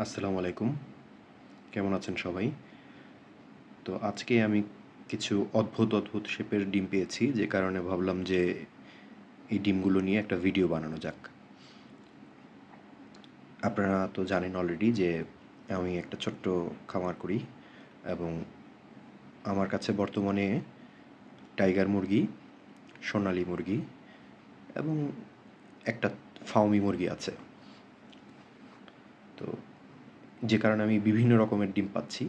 আসসালামু আলাইকুম। কেমন আছেন সবাই? তো আজকে আমি কিছু অদ্ভুত শেপের ডিম পেয়েছি, যে কারণে ভাবলাম যে এই ডিমগুলো নিয়ে একটা ভিডিও বানানো যাক। আপনারা তো জানেন অলরেডি যে আমি একটা ছোট্ট খামার করি, এবং আমার কাছে বর্তমানে টাইগার মুরগি, সোনালী মুরগি এবং একটা ফার্মি মুরগি আছে। তো যে কারণে আমি বিভিন্ন রকমের ডিম পাচ্ছি,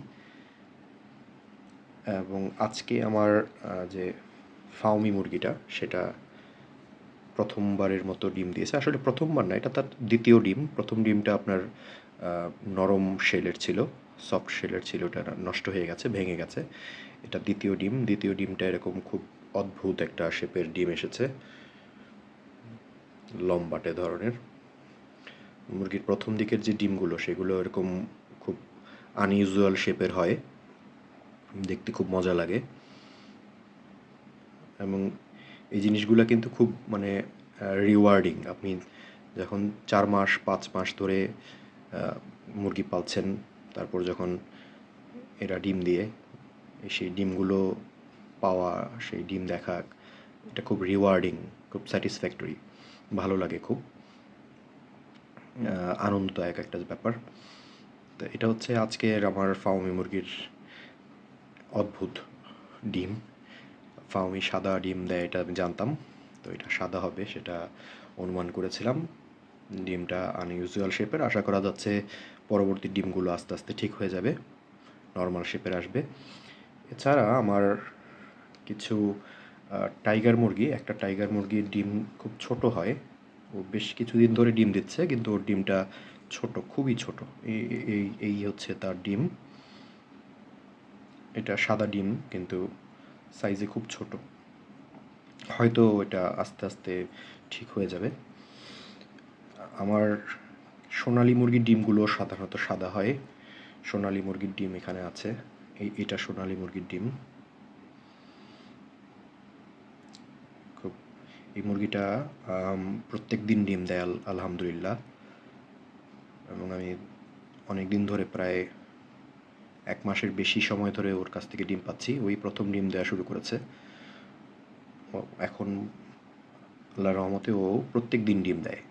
এবং আজকে আমার যে ফার্মি মুরগিটা সেটা প্রথমবারের মতো ডিম দিয়েছে। আসলে প্রথমবার না, এটা তার দ্বিতীয় ডিম। প্রথম ডিমটা আপনার নরম শেলের ছিল, সফট শেলের ছিল, ওটা নষ্ট হয়ে গেছে, ভেঙে গেছে। এটা দ্বিতীয় ডিম। দ্বিতীয় ডিমটা এরকম খুব অদ্ভুত একটা শেপের ডিম এসেছে, লম্বাটে ধরনের। মুরগির প্রথম দিকের যে ডিমগুলো সেগুলো এরকম খুব আনইউজুয়াল শেপের হয়, দেখতে খুব মজা লাগে। এবং এই জিনিসগুলো কিন্তু খুব মানে রিওয়ার্ডিং। আপনি যখন 4 মাস 5 মাস ধরে মুরগি পালছেন, তারপর যখন এরা ডিম দিয়ে, সেই ডিমগুলো পাওয়া, সেই ডিম দেখা, এটা খুব রিওয়ার্ডিং, খুব স্যাটিসফ্যাক্টরি, ভালো লাগে খুব, আনন্দদায়ক একটা ব্যাপার। তো এটা হচ্ছে আজকের আমার ফার্মি মুরগির অদ্ভুত ডিম। ফার্মি সাদা ডিম দেয় এটা আমি জানতাম, তো এটা সাদা হবে সেটা অনুমান করেছিলাম। ডিমটা আনইউজুয়াল শেপের, আশা করা যাচ্ছে পরবর্তী ডিমগুলো আস্তে আস্তে ঠিক হয়ে যাবে, নর্মাল শেপের আসবে। এছাড়া আমার কিছু টাইগার মুরগি, একটা টাইগার মুরগির ডিম খুব ছোট হয়। ও বেশ কিছুদিন ধরে ডিম দিচ্ছে, কিন্তু ওর ডিমটা ছোট, খুবই ছোট। এই এই এই হচ্ছে তার ডিম। এটা সাদা ডিম, কিন্তু সাইজে খুব ছোট। হয়তো এটা আস্তে আস্তে ঠিক হয়ে যাবে। আমার সোনালী মুরগির ডিমগুলো সাধারণত সাদা হয়। সোনালী মুরগির ডিম এখানে আছে, এটা সোনালী মুরগির ডিম। খুব, এই মুরগিটা প্রত্যেক দিন ডিম দেয় আলহামদুলিল্লাহ। এবং আমি অনেক দিন ধরে, প্রায় 1 মাসের বেশি সময় ধরে ওর কাছ থেকে ডিম পাচ্ছি। ওই প্রথম ডিম দেওয়া শুরু করেছে। এখন আল্লাহর রহমতে ও প্রত্যেক দিন ডিম দেয়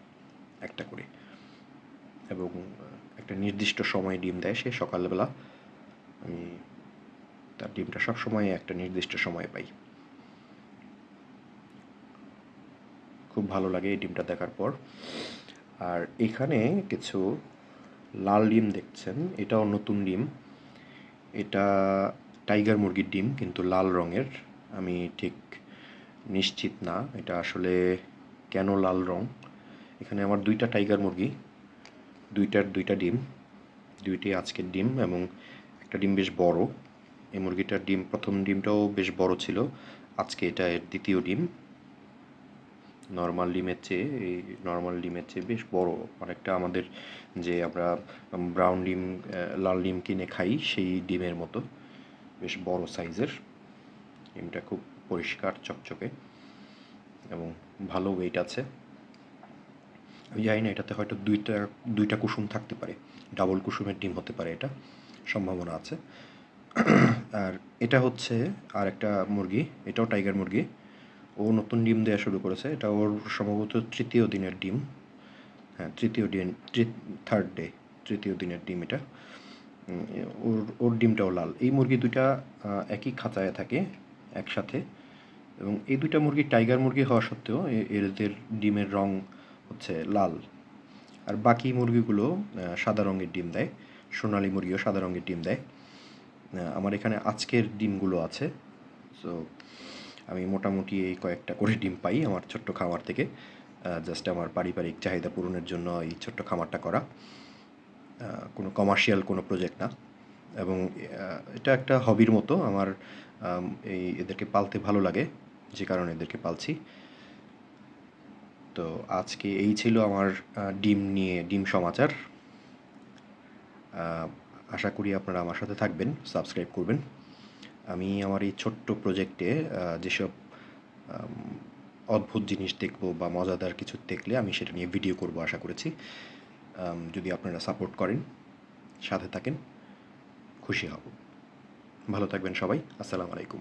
একটা করে, এবং একটা নির্দিষ্ট সময় ডিম দেয় সে, সকালবেলা। আমি তার ডিমটা সবসময় একটা নির্দিষ্ট সময়ে পাই। খুব ভালো লাগে এই ডিমটা দেখার পর। আর এখানে কিছু লাল ডিম দেখছেন, এটাও নতুন ডিম। এটা টাইগার মুরগির ডিম, কিন্তু লাল রঙের। আমি ঠিক নিশ্চিত না এটা আসলে কেন লাল রং। এখানে আমার 2টা টাইগার মুরগি, দুইটার 2টা ডিম, দুইটি আজকের ডিম, এবং একটা ডিম বেশ বড়। এই মুরগিটার ডিম, প্রথম ডিমটাও বেশ বড় ছিল, আজকে এটা এর দ্বিতীয় ডিম। এই নর্মাল ডিমের চেয়ে বেশ বড়, অনেকটা আমাদের যে আমরা ব্রাউন ডিম, লাল ডিম কিনে খাই সেই ডিমের মতো, বেশ বড় সাইজের। ডিমটা খুব পরিষ্কার চকচকে এবং ভালো ওয়েট আছে। আমি জানি না, এটাতে হয়তো দুইটা কুসুম থাকতে পারে, ডাবল কুসুমের ডিম হতে পারে, এটা সম্ভাবনা আছে। আর এটা হচ্ছে আর একটা মুরগি, এটাও টাইগার মুরগি। ও নতুন ডিম দেওয়া শুরু করেছে, এটা ওর সম্ভবত তৃতীয় দিনের ডিম। হ্যাঁ, থার্ড ডে, তৃতীয় দিনের ডিম এটা। ওর ডিমটাও লাল। এই মুরগি দুইটা একই খাঁচায় থাকে একসাথে, এবং এই দুইটা মুরগি টাইগার মুরগি হওয়া সত্ত্বেও এদের ডিমের রং হচ্ছে লাল। আর বাকি মুরগিগুলো সাদা রঙের ডিম দেয়। সোনালী মুরগিও সাদা রঙের ডিম দেয়। আমার এখানে আজকের ডিমগুলো আছে। সো আমি মোটামুটি এই কয়েকটা করে ডিম পাই আমার ছোট্ট খামার থেকে। জাস্ট আমার পারিবারিক চাহিদা পূরণের জন্য এই ছোট্ট খামারটা করা, কোনো কমার্শিয়াল কোনো প্রজেক্ট না। এবং এটা একটা হবির মতো আমার। এদেরকে পালতে ভালো লাগে, যে কারণে এদেরকে পালছি। তো আজকে এই ছিল আমার ডিম সমাচার। আশা করি আপনারা আমার সাথে থাকবেন, সাবস্ক্রাইব করবেন। আমি আমার এই ছোট্ট প্রজেক্টে যেসব অদ্ভুত জিনিস দেখব বা মজাদার কিছু দেখলে আমি সেটা নিয়ে ভিডিও করব আশা করেছি, যদি আপনারা সাপোর্ট করেন। সাথে থাকেন, খুশি হব। ভালো থাকবেন সবাই। আসসালামু আলাইকুম।